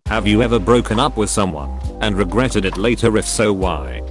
Have you ever broken up with someone and regretted it later? If so, why?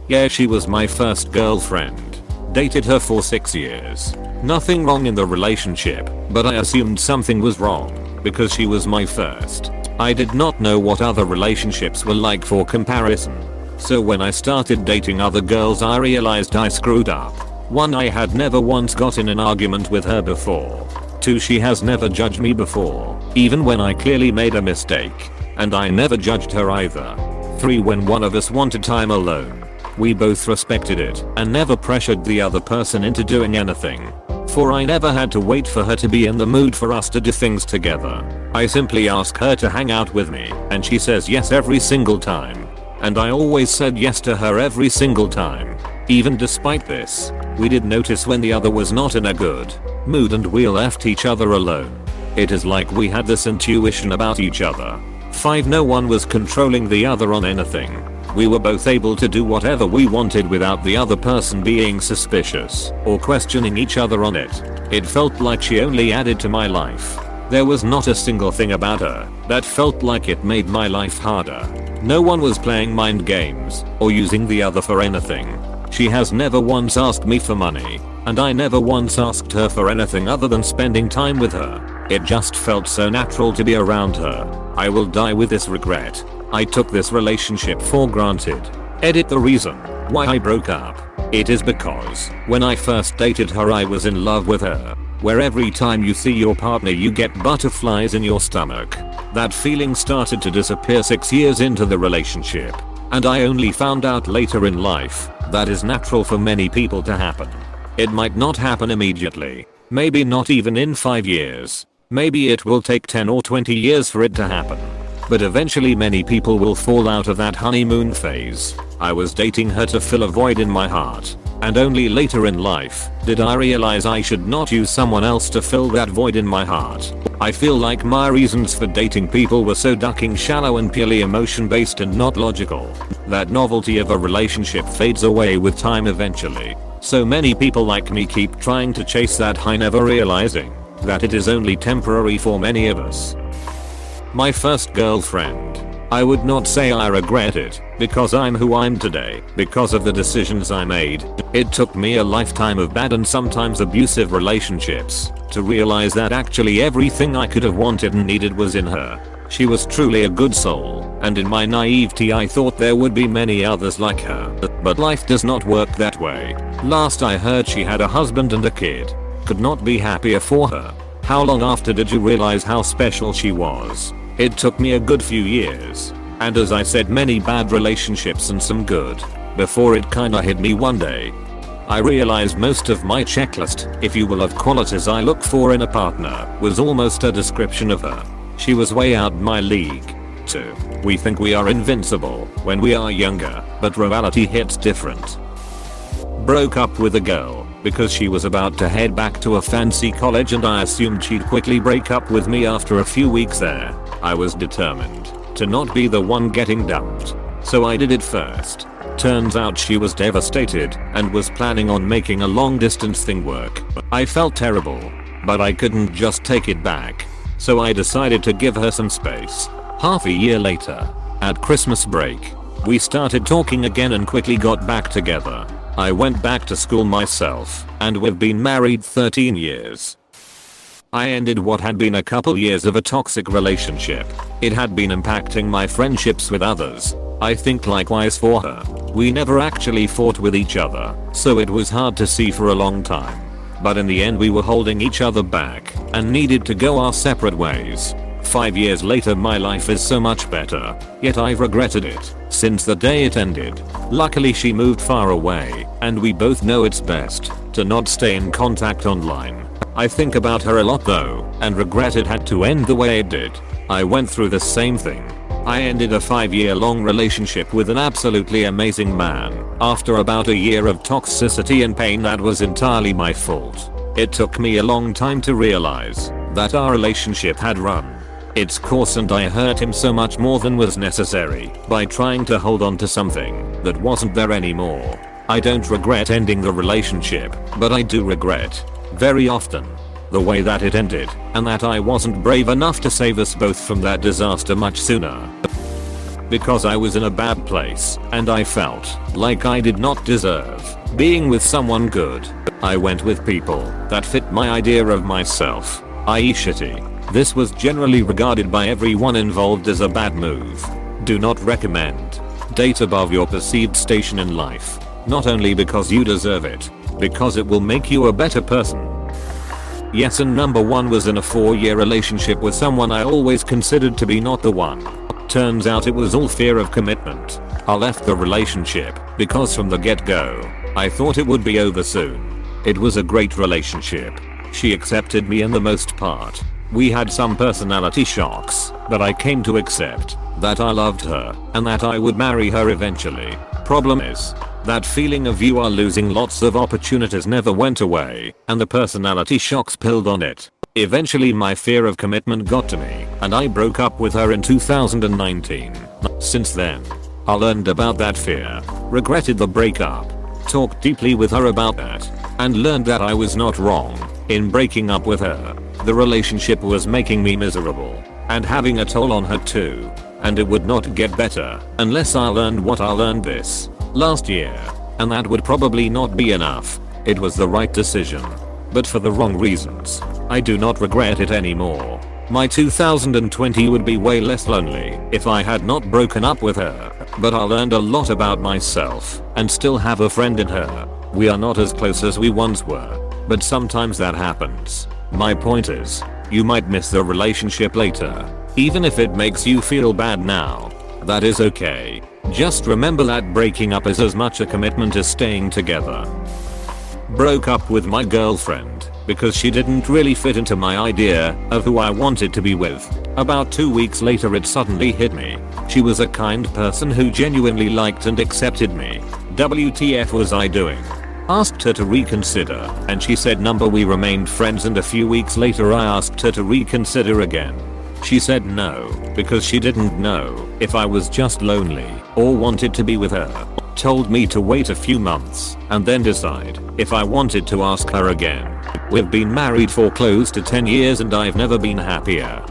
Yeah, she was my first girlfriend. Dated her for 6 years. Nothing wrong in the relationship, but I assumed something was wrong because she was my first. I did not know what other relationships were like for comparison. So when I started dating other girls, I realized I screwed up. 1. I had never once got in an argument with her before. 2. She has never judged me before, even when I clearly made a mistake. And I never judged her either. 3. When one of us wanted time alone, we both respected it and never pressured the other person into doing anything. 4. I never had to wait for her to be in the mood for us to do things together. I simply ask her to hang out with me and she says yes every single time. And I always said yes to her every single time. Even despite this, we did notice when the other was not in a good mood and we left each other alone. It is like we had this intuition about each other. 5. No one was controlling the other on anything. We were both able to do whatever we wanted without the other person being suspicious or questioning each other on it. It felt like she only added to my life. There was not a single thing about her that felt like it made my life harder. No one was playing mind games or using the other for anything. She has never once asked me for money, and I never once asked her for anything other than spending time with her. It just felt so natural to be around her. I will die with this regret. I took this relationship for granted. Edit. The reason why I broke up. It is because when I first dated her, I was in love with her. Where every time you see your partner you get butterflies in your stomach. That feeling started to disappear 6 years into the relationship. And I only found out later in life that is natural for many people to happen. It might not happen immediately. Maybe not even in 5 years. Maybe it will take 10 or 20 years for it to happen. But eventually many people will fall out of that honeymoon phase. I was dating her to fill a void in my heart. And only later in life did I realize I should not use someone else to fill that void in my heart. I feel like my reasons for dating people were so ducking shallow and purely emotion based and not logical. That novelty of a relationship fades away with time eventually. So many people like me keep trying to chase that high, never realizing that it is only temporary for many of us. My first girlfriend. I would not say I regret it, because I'm who I'm today, because of the decisions I made. It took me a lifetime of bad and sometimes abusive relationships to realize that actually everything I could have wanted and needed was in her. She was truly a good soul, and in my naivety I thought there would be many others like her. But life does not work that way. Last I heard she had a husband and a kid. Could not be happier for her. How long after did you realize how special she was? It took me a good few years. And as I said, many bad relationships and some good. Before it kinda hit me one day. I realized most of my checklist, if you will, of qualities I look for in a partner, was almost a description of her. She was way out my league. 2. We think we are invincible when we are younger, but reality hits different. Broke up with a girl because she was about to head back to a fancy college and I assumed she'd quickly break up with me after a few weeks there. I was determined to not be the one getting dumped. So I did it first. Turns out she was devastated and was planning on making a long distance thing work. I felt terrible, but I couldn't just take it back. So I decided to give her some space. Half a year later, at Christmas break, we started talking again and quickly got back together. I went back to school myself, and we've been married 13 years. I ended what had been a couple years of a toxic relationship. It had been impacting my friendships with others. I think likewise for her. We never actually fought with each other, so it was hard to see for a long time. But in the end we were holding each other back and needed to go our separate ways. 5 years later my life is so much better, yet I've regretted it since the day it ended. Luckily she moved far away, and we both know it's best to not stay in contact online. I think about her a lot though, and regret it had to end the way it did. I went through the same thing. I ended a 5-year-long relationship with an absolutely amazing man. After about a year of toxicity and pain that was entirely my fault. It took me a long time to realize that our relationship had run its course and I hurt him so much more than was necessary by trying to hold on to something that wasn't there anymore. I don't regret ending the relationship, but I do regret, very often, the way that it ended, and that I wasn't brave enough to save us both from that disaster much sooner. Because I was in a bad place, and I felt like I did not deserve being with someone good. I went with people that fit my idea of myself, i.e. shitty. This was generally regarded by everyone involved as a bad move. Do not recommend. Date above your perceived station in life. Not only because you deserve it, because it will make you a better person. Yes, and number 1 was in a 4-year relationship with someone I always considered to be not the one. Turns out it was all fear of commitment. I left the relationship because from the get-go, I thought it would be over soon. It was a great relationship. She accepted me in the most part. We had some personality shocks, but I came to accept that I loved her and that I would marry her eventually. Problem is, that feeling of you are losing lots of opportunities never went away, and the personality shocks pilled on it. Eventually my fear of commitment got to me, and I broke up with her in 2019. Since then, I learned about that fear, regretted the breakup, talked deeply with her about that, and learned that I was not wrong in breaking up with her. The relationship was making me miserable, and having a toll on her too, and it would not get better unless I learned what I learned this last year, and that would probably not be enough. It was the right decision, but for the wrong reasons. I do not regret it anymore. My 2020 would be way less lonely if I had not broken up with her, but I learned a lot about myself and still have a friend in her. We are not as close as we once were, but sometimes that happens. My point is, you might miss the relationship later. Even if it makes you feel bad now, that is okay. Just remember that breaking up is as much a commitment as staying together. Broke up with my girlfriend because she didn't really fit into my idea of who I wanted to be with. About 2 weeks later it suddenly hit me. She was a kind person who genuinely liked and accepted me. WTF was I doing? Asked her to reconsider, and she said we remained friends, and a few weeks later I asked her to reconsider again. She said no, because she didn't know if I was just lonely or wanted to be with her. Told me to wait a few months and then decide if I wanted to ask her again. We've been married for close to 10 years and I've never been happier.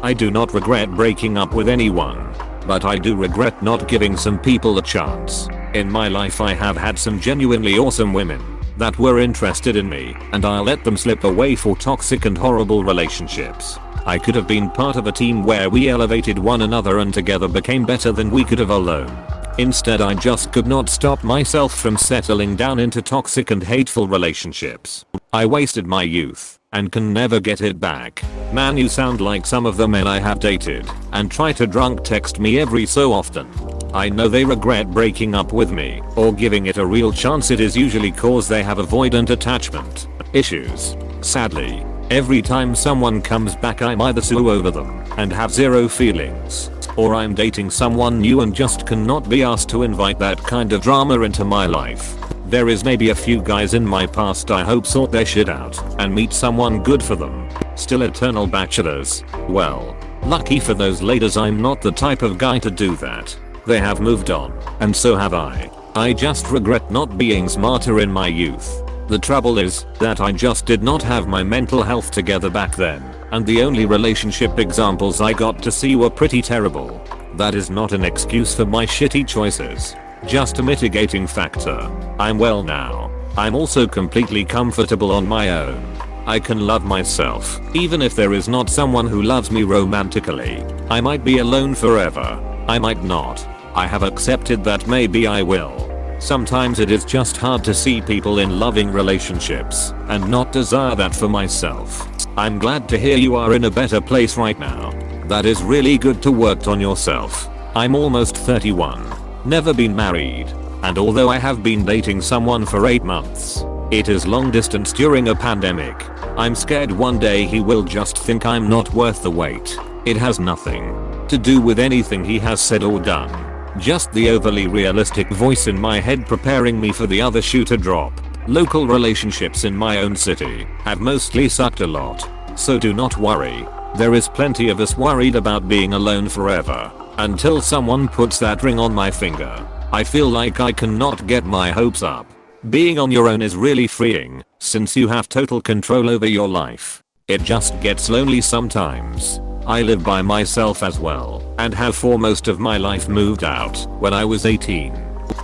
I do not regret breaking up with anyone, but I do regret not giving some people a chance. In my life I have had some genuinely awesome women that were interested in me, and I let them slip away for toxic and horrible relationships. I could have been part of a team where we elevated one another and together became better than we could have alone. Instead I just could not stop myself from settling down into toxic and hateful relationships. I wasted my youth and can never get it back. Man, you sound like some of the men I have dated and try to drunk text me every so often. I know they regret breaking up with me or giving it a real chance. It is usually cause they have avoidant attachment issues. Sadly, every time someone comes back I'm either sue over them and have zero feelings, or I'm dating someone new and just cannot be asked to invite that kind of drama into my life. There is maybe a few guys in my past I hope sort their shit out and meet someone good for them. Still eternal bachelors. Well, lucky for those ladies I'm not the type of guy to do that. They have moved on, and so have I. I just regret not being smarter in my youth. The trouble is that I just did not have my mental health together back then, and the only relationship examples I got to see were pretty terrible. That is not an excuse for my shitty choices, just a mitigating factor. I'm well now. I'm also completely comfortable on my own. I can love myself, even if there is not someone who loves me romantically. I might be alone forever. I might not. I have accepted that maybe I will. Sometimes it is just hard to see people in loving relationships and not desire that for myself. I'm glad to hear you are in a better place right now. That is really good to work on yourself. I'm almost 31, never been married, and although I have been dating someone for 8 months, it is long distance during a pandemic. I'm scared one day he will just think I'm not worth the wait. It has nothing to do with anything he has said or done. Just the overly realistic voice in my head preparing me for the other shoe to drop. Local relationships in my own city have mostly sucked a lot, so do not worry. There is plenty of us worried about being alone forever, until someone puts that ring on my finger. I feel like I cannot get my hopes up. Being on your own is really freeing, since you have total control over your life. It just gets lonely sometimes. I live by myself as well, and have for most of my life moved out when I was 18.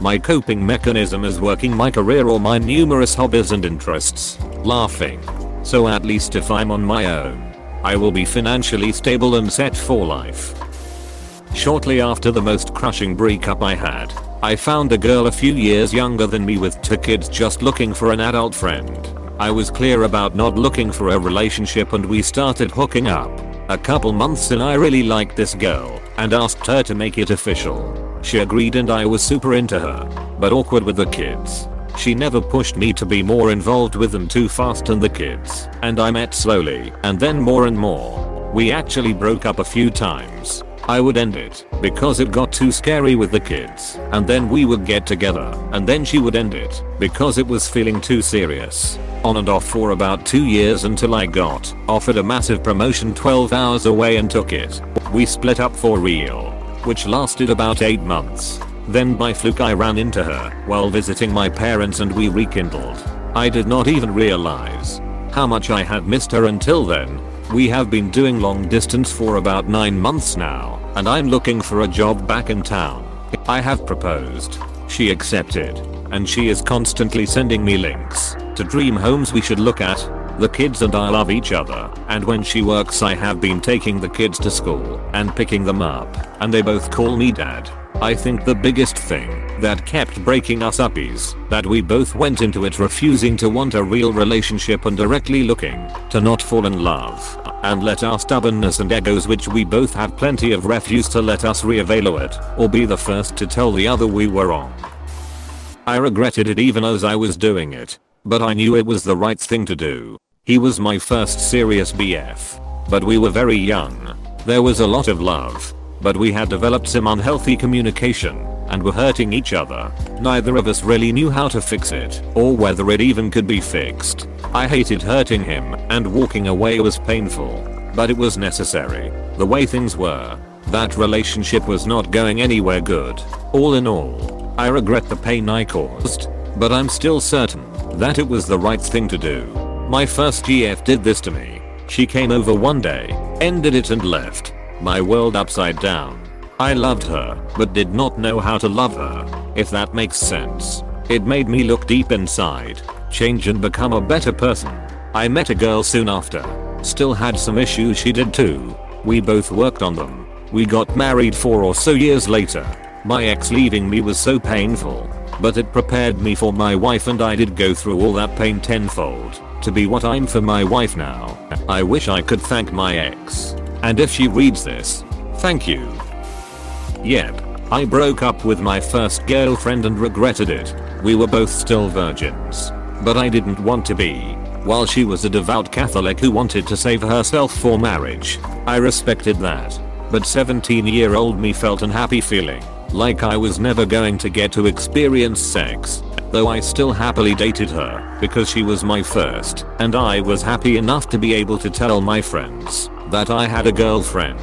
My coping mechanism is working my career or my numerous hobbies and interests, laughing. So at least if I'm on my own, I will be financially stable and set for life. Shortly after the most crushing breakup I had, I found a girl a few years younger than me with 2 kids just looking for an adult friend. I was clear about not looking for a relationship and we started hooking up. A couple months in I really liked this girl and asked her to make it official. She agreed and I was super into her, but awkward with the kids. She never pushed me to be more involved with them too fast and the kids, and I met slowly and then more and more. We actually broke up a few times. I would end it because it got too scary with the kids, and then we would get together and then she would end it because it was feeling too serious. On and off for about 2 years until I got offered a massive promotion 12 hours away and took it. We split up for real, which lasted about 8 months. Then by fluke I ran into her while visiting my parents and we rekindled. I did not even realize how much I had missed her until then. We have been doing long distance for about 9 months now, and I'm looking for a job back in town. I have proposed. She accepted, and she is constantly sending me links to dream homes we should look at. The kids and I love each other, and when she works I have been taking the kids to school and picking them up, and they both call me dad. I think the biggest thing that kept breaking us up is that we both went into it refusing to want a real relationship and directly looking to not fall in love, and let our stubbornness and egos, which we both have plenty of, refuse to let us re-evaluate or be the first to tell the other we were wrong. I regretted it even as I was doing it, but I knew it was the right thing to do. He was my first serious BF, but we were very young. There was a lot of love, but we had developed some unhealthy communication and were hurting each other. Neither of us really knew how to fix it or whether it even could be fixed. I hated hurting him and walking away was painful, but it was necessary. The way things were, that relationship was not going anywhere good. All in all, I regret the pain I caused, but I'm still certain that it was the right thing to do. My first GF did this to me. She came over one day, ended it and left. My world upside down. I loved her, but did not know how to love her, if that makes sense. It made me look deep inside, change and become a better person. I met a girl soon after. Still had some issues, she did too. We both worked on them. We got married 4 or so years later. My ex leaving me was so painful, but it prepared me for my wife and I did go through all that pain tenfold to be what I'm for my wife now. I wish I could thank my ex. And if she reads this, thank you. Yep, I broke up with my first girlfriend and regretted it. We were both still virgins, but I didn't want to be. While she was a devout Catholic who wanted to save herself for marriage, I respected that. But 17-year-old me felt unhappy, feeling like I was never going to get to experience sex. Though I still happily dated her because she was my first, and I was happy enough to be able to tell my friends that I had a girlfriend.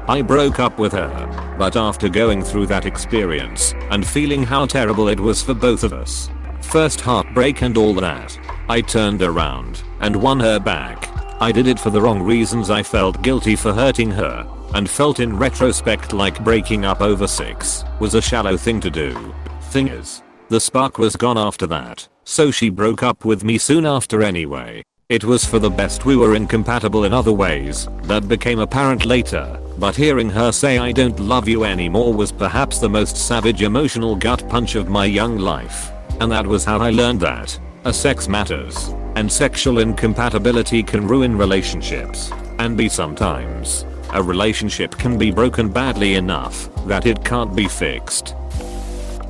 I broke up with her, but after going through that experience and feeling how terrible it was for both of us, first heartbreak and all that, I turned around and won her back. I did it for the wrong reasons. I felt guilty for hurting her and felt in retrospect like breaking up over sex was a shallow thing to do. Thing is, the spark was gone after that, so she broke up with me soon after anyway. It was for the best. We were incompatible in other ways that became apparent later, but hearing her say I don't love you anymore was perhaps the most savage emotional gut punch of my young life. And that was how I learned that sex matters, and sexual incompatibility can ruin relationships, and be sometimes. A relationship can be broken badly enough that it can't be fixed.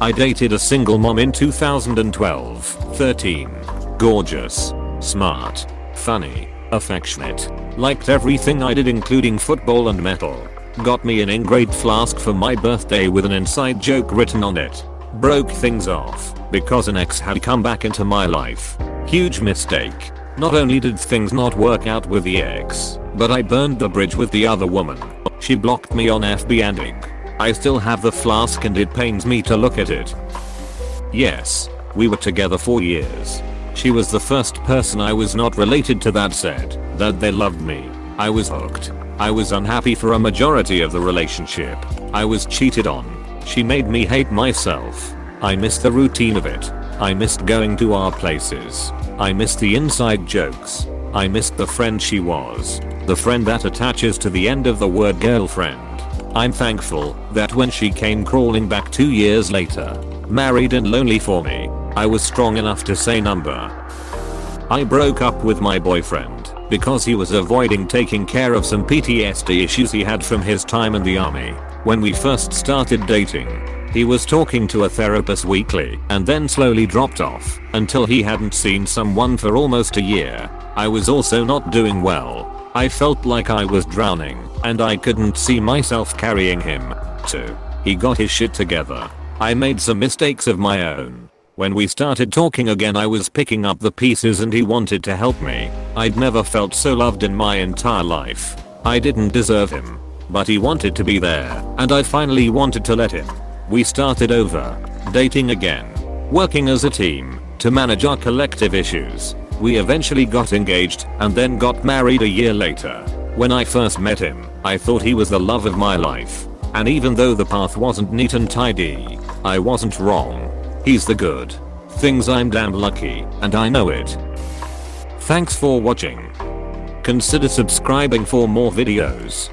I dated a single mom in 2012-13. Gorgeous, smart, funny, affectionate, liked everything I did including football and metal. Got me an engraved flask for my birthday with an inside joke written on it. Broke things off because an ex had come back into my life. Huge mistake. Not only did things not work out with the ex, but I burned the bridge with the other woman. She blocked me on FB and Ig. I still have the flask and it pains me to look at it. Yes, We were together for years. She was the first person I was not related to that said that they loved me. I was hooked. I was unhappy for a majority of the relationship. I was cheated on. She made me hate myself. I missed the routine of it. I missed going to our places. I missed the inside jokes. I missed the friend she was. The friend that attaches to the end of the word girlfriend. I'm thankful that when she came crawling back 2 years later, married and lonely for me, I was strong enough to say number. I broke up with my boyfriend because he was avoiding taking care of some PTSD issues he had from his time in the army. When we first started dating, he was talking to a therapist weekly and then slowly dropped off until he hadn't seen someone for almost a year. I was also not doing well. I felt like I was drowning and I couldn't see myself carrying him. So he got his shit together. I made some mistakes of my own. When we started talking again I was picking up the pieces and he wanted to help me. I'd never felt so loved in my entire life. I didn't deserve him, but he wanted to be there and I finally wanted to let him. We started over, dating again, working as a team to manage our collective issues. We eventually got engaged and then got married a year later. When I first met him, I thought he was the love of my life. And even though the path wasn't neat and tidy, I wasn't wrong. He's the good things. I'm damn lucky and I know it. Thanks for watching. Consider subscribing for more videos.